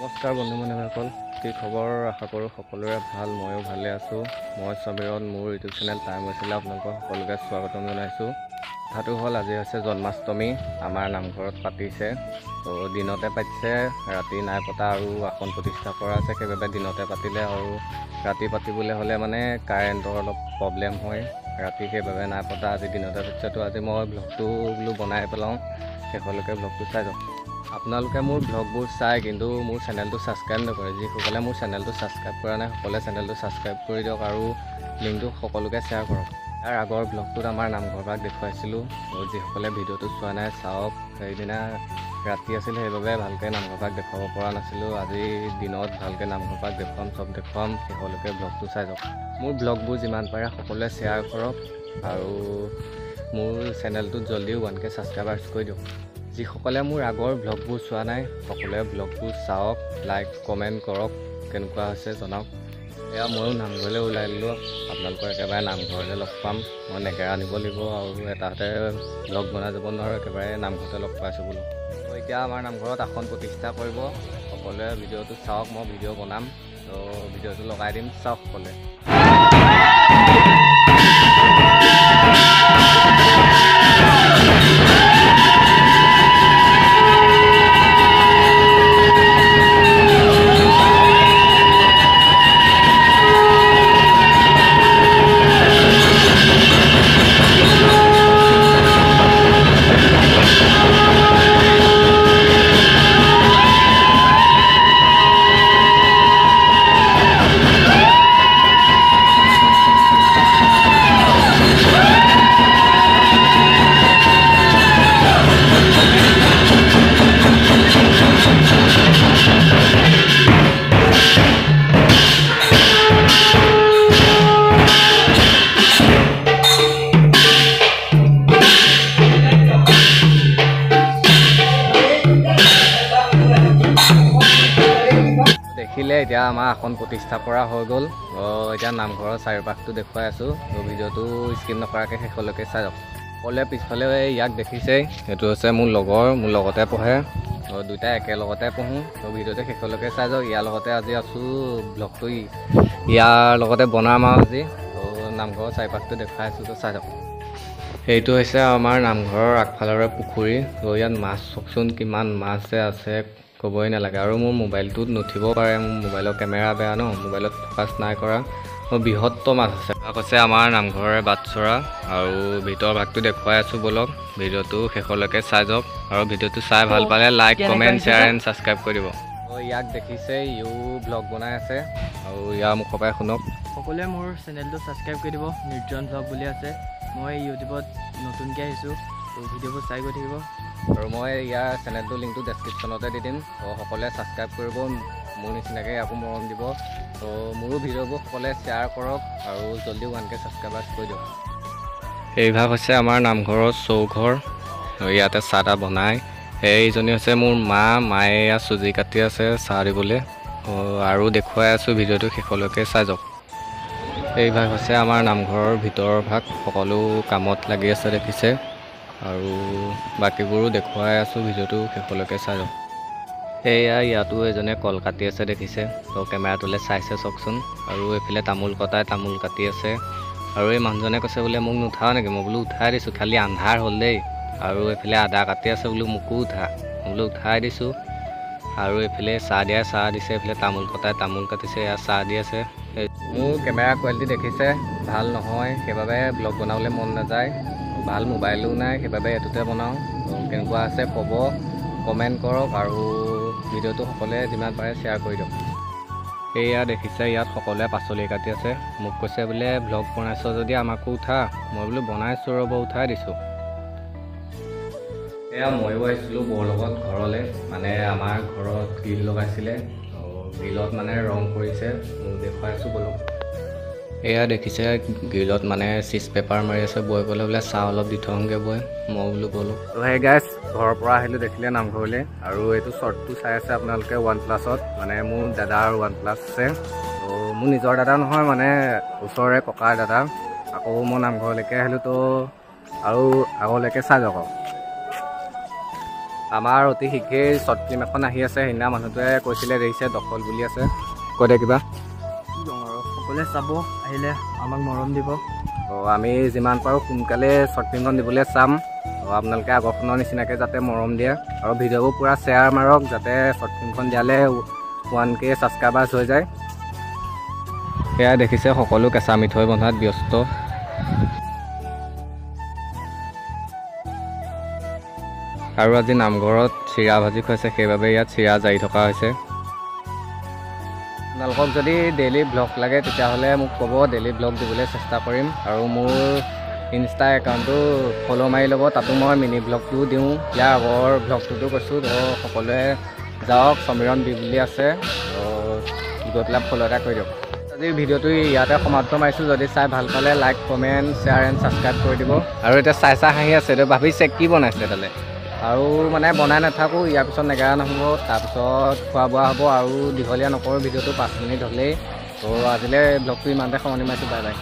নমস্কাৰ বন্ধু বান্ধৱীসকল, কি খবৰ? আশা কৰোঁ সকলোৰে ভাল। ময়ো ভালে আছোঁ। মই সমীৰণ, মোৰ ইউটিউব চেনেল টাইম হৈছিলে আপোনালোকক সকলোকে স্বাগতম জনাইছোঁ। কথাটো হ'ল আজি হৈছে জন্মাষ্টমী। আমাৰ নামঘৰত পাতিছে, তো দিনতে পাতিছে, ৰাতি নাই পতা আৰু আসন প্ৰতিষ্ঠা কৰা আছে। সেইবাবে দিনতে পাতিলে আৰু ৰাতি পাতিবলৈ হ'লে মানে কাৰেণ্টৰ অলপ প্ৰব্লেম হয় ৰাতি, সেইবাবে নাই পতা। আজি দিনতে পাতিছে, তো আজি মই ব্লগটো বোলো বনাই পেলাওঁ, শেষলৈকে ব্লগটো চাই যাওঁ। আপোনালোকে মোৰ ব্লগবোৰ চাই কিন্তু মোৰ চেনেলটো ছাবস্ক্ৰাইব নকৰে। যিসকলে মোৰ চেনেলটো ছাবস্ক্ৰাইব কৰা নাই সকলোৱে চেনেলটো ছাবস্ক্ৰাইব কৰি দিয়ক আৰু লিংকটো সকলোকে শ্বেয়াৰ কৰক। তাৰ আগৰ ব্লগটোত আমাৰ নামঘৰ ভাগ দেখুৱাইছিলোঁ, যিসকলে ভিডিঅ'টো চোৱা নাই চাওক। সেইদিনা ৰাতি আছিল, সেইবাবে ভালকৈ নামঘৰ ভাগ দেখুৱাব পৰা নাছিলোঁ। আজি দিনত ভালকৈ নামঘৰ ভাগ দেখুৱাম, চব দেখুৱাম, শেষলৈকে ব্লগটো চাই যাওক। মোৰ ব্লগবোৰ যিমান পাৰে সকলোৱে শ্বেয়াৰ কৰক আৰু মোৰ চেনেলটোত জলদি 1K ছাবস্ক্ৰাইবাৰ্ছ কৰি দিয়ক। যিসকলে মোৰ আগৰ ব্লগবোৰ চোৱা নাই সকলোৱে ব্লগবোৰ চাওক, লাইক কমেণ্ট কৰক, কেনেকুৱা হৈছে জনাওক। এয়া ময়ো নামঘৰলৈ ওলাই দিলোঁ, আপোনালোকৰ একেবাৰে নামঘৰতে লগ পাম। মই নেগেৰা নিব লাগিব আৰু এটাতে ব্লগ বনাই যাব নোৱাৰোঁ, একেবাৰে নামঘৰতে লগ পাইছোঁ বোলো। তো এতিয়া আমাৰ নামঘৰত আসন প্ৰতিষ্ঠা কৰিব, সকলোৱে ভিডিঅ'টো চাওক। মই ভিডিঅ' বনাম, তো ভিডিঅ'টো লগাই দিম, চাওক সকলোৱে। দেখিলে এতিয়া আমাৰ আসন প্ৰতিষ্ঠা কৰা হৈ গ'ল। এতিয়া নামঘৰৰ চাৰিওপাশটো দেখুৱাই আছোঁ, তো ভিডিঅ'টো স্কিপ নকৰাকৈ শেষলৈকে চাই যাওক। সকলোৱে পিছফালে ইয়াক দেখিছেই, এইটো হৈছে মোৰ লগৰ, মোৰ লগতে পঢ়ে, তো দুয়োটাই একেলগতে পঢ়োঁ। তো ভিডিঅ'টো শেষলৈকে চাই যাওক। ইয়াৰ লগতে আজি আছোঁ, ব্লগটো ইয়াৰ লগতে বনাম আৰু আজি। তো নামঘৰৰ চাৰিপাশটো দেখুৱাই আছোঁ, তো চাই যাওক। সেইটো হৈছে আমাৰ নামঘৰৰ আগফালৰে পুখুৰী। তো ইয়াত মাছ চাওকচোন, কিমান মাছ যে আছে ক'বই নালাগে। আৰু মোৰ মোবাইলটোত নুঠিব পাৰে, মোৰ মোবাইলৰ কেমেৰা বেয়া ন, মোবাইলত ফ'কাছ নাই কৰা। বৃহত্তৰ মাছ আছে। কৈছে আমাৰ নামঘৰৰে বাটচৰা আৰু ভিতৰৰ ভাগটো দেখুৱাই আছোঁ বলক। ভিডিঅ'টো শেষলৈকে চাই যাওক আৰু ভিডিঅ'টো চাই ভাল পালে like comment share and subscribe কৰি দিব। ইয়াক দেখিছে, ইও ব্লগ বনাই আছে আৰু ইয়াৰ মুখৰ পৰাই শুনক। সকলোৱে মোৰ চেনেলটো ছাবস্ক্ৰাইব কৰি দিব, নিৰ্জন ব্লগ বুলি আছে। মই ইউটিউবত নতুনকৈ আহিছোঁ, তো ভিডিঅ'বোৰ চাই গৈ থাকিব। আৰু মই ইয়াৰ চেনেলটোৰ লিংকটো ডেছক্ৰিপশ্যনতে দি দিম, তো সকলোৱে ছাবস্ক্ৰাইব কৰিব, মোৰ নিচিনাকৈ ইয়াকো মৰম দিব। তো মোৰো ভিডিঅ'বোৰ সকলোৱে শ্বেয়াৰ কৰক আৰু জলদি 1K ছাবস্ক্ৰাইবাৰ্ছ কৰি দিয়ক। এই ভাগ হৈছে আমাৰ নামঘৰৰ চৌঘৰ, ইয়াতে চাহ তাহ বনায়। এইজনী হৈছে মোৰ মায়ে ইয়াত চুজি কাটি আছে চাহ দিবলৈ, আৰু দেখুৱাই আছোঁ, ভিডিঅ'টো শেষলৈকে চাই যাওক। এই ভাগ হৈছে আমাৰ নামঘৰৰ ভিতৰৰ ভাগ, সকলো কামত লাগি আছে দেখিছে, আৰু বাকীবোৰো দেখুৱাই আছোঁ, ভিডিঅ'টো শেষলৈকে চাই যাওক। সেয়া ইয়াতো এজনে কল কাটি আছে দেখিছে, তো কেমেৰাটোলৈ চাইছে চাওকচোন। আৰু এইফালে তামোল কটাই তামোল কাটি আছে। আৰু এই মানুহজনে কৈছে বোলে মোক নুঠাও নেকি? মই বোলো উঠাই দিছোঁ, খালি আন্ধাৰ হ'ল দেই। আৰু এইফালে আদা কাটি আছে, বোলো মোকো উঠা, মই বোলো উঠাই দিছোঁ। আৰু এইফালে চাহ দিয়াই চাহ দিছে, এইফালে তামোল কটাই তামোল কাটিছে, এয়া চাহ দি আছে। মোৰ কেমেৰা কোৱালিটি দেখিছে ভাল নহয়, সেইবাবে ব্লগ বনাবলৈ মন নাযায়। ভাল মোবাইলো নাই, সেইবাবে এইটোতে বনাওঁ। কেনেকুৱা আছে ক'ব, কমেণ্ট কৰক আৰু ভিডিঅ'টো সকলোৱে যিমান পাৰে শ্বেয়াৰ কৰি দিয়ক। এয়া দেখিছে ইয়াত সকলোৱে পাচলি কাটি আছে। মোক কৈছে বোলে ব্লগ বনাইছ যদি আমাকো উঠা, মই বোলো বনাইছোঁ ৰ'ব, উঠাই দিছোঁ। এয়া ময়ো আহিছিলোঁ বৰ লগত ঘৰলৈ, মানে আমাৰ ঘৰত গ্ৰিল লগাইছিলে, গ্ৰিলত মানে ৰং কৰিছে, দেখুৱাই আছোঁ বলক। এয়া দেখিছে গ্ৰিলত মানে চিজ পেপাৰ মাৰি আছে, বৈ পেলাই বোলে চাহ অলপ দি থওঁগৈ বৈ, মই বোলো ব'লোঁ। তো সেই গাইজ ঘৰৰ পৰা আহিলোঁ দেখিলে নামঘৰলৈ, আৰু এইটো শ্বৰ্টটো চাই আছে আপোনালোকে OnePlus-ত, মানে মোৰ দাদাৰ OnePlus আছে। তো মোৰ নিজৰ দাদা নহয়, মানে ওচৰৰে ককাৰ দাদা। আকৌ মই নামঘৰলৈকে আহিলোঁ, তো আৰু আগলৈকে চাই যাওক। আমাৰ অতি শীঘ্ৰেই শ্বৰ্ট ফিল্ম এখন আহি আছে। সেইদিনা মানুহটোৱে কৈছিলে দেখিছে দখল বুলি আছে। কৈ দে কিবা। আৰু সকলোৱে চাব, আহিলে আমাক মৰম দিব। আমি যিমান পাৰোঁ সোনকালে শ্বৰ্ট ফিল্মখন দিবলৈ চাম। আপোনালোকে আগৰখনৰ নিচিনাকৈ যাতে মৰম দিয়ে আৰু ভিডিঅ'বোৰ পূৰা শ্বেয়াৰ মাৰক যাতে শ্বৰ্ট ফিল্মখন দিয়ালে 1K ছাবস্ক্ৰাইবাৰ্ছ হৈ যায়। সেয়া দেখিছে সকলো কেঁচা মিঠৈ বনোৱাত ব্যস্ত। আৰু আজি নামঘৰত চিৰা ভাজি খুৱাইছে, সেইবাবে ইয়াত চিৰা জাৰি থকা হৈছে। আপোনালোকক যদি ডেইলি ব্লগ লাগে তেতিয়াহ'লে মোক ক'ব, ডেইলি ব্লগ দিবলৈ চেষ্টা কৰিম। আৰু মোৰ ইনষ্টা একাউণ্টটো ফ'ল' মাৰি ল'ব, তাতো মই মিনি ব্লগটোও দিওঁ। ইয়াৰ আগৰ ব্লগটোতো কৈছোঁ, তো সকলোৱে যাওক, সমীৰণ বি বুলি আছে, গৈ পেলাই ফ'ল' এটা কৰি দিয়ক। আজিৰ ভিডিঅ'টো ইয়াতে সমাপ্ত মাৰিছোঁ। যদি চাই ভাল পালে like, comment, share and subscribe কৰি দিব। আৰু এতিয়া চাই হাঁহি আছে, এইটো ভাবিছে কি বনাইছে তালে। আৰু মানে বনাই নাথাকোঁ, ইয়াৰ পিছত নেগেৰা নহ'ব, তাৰপিছত খোৱা বোৱা হ'ব। আৰু দীঘলীয়া নকৰোঁ ভিডিঅ'টো, 5 মিনিট হ'লেই। তো আজিলৈ ব্লগটো ইমানতে সামৰণি মাৰিছোঁ। Bye bye.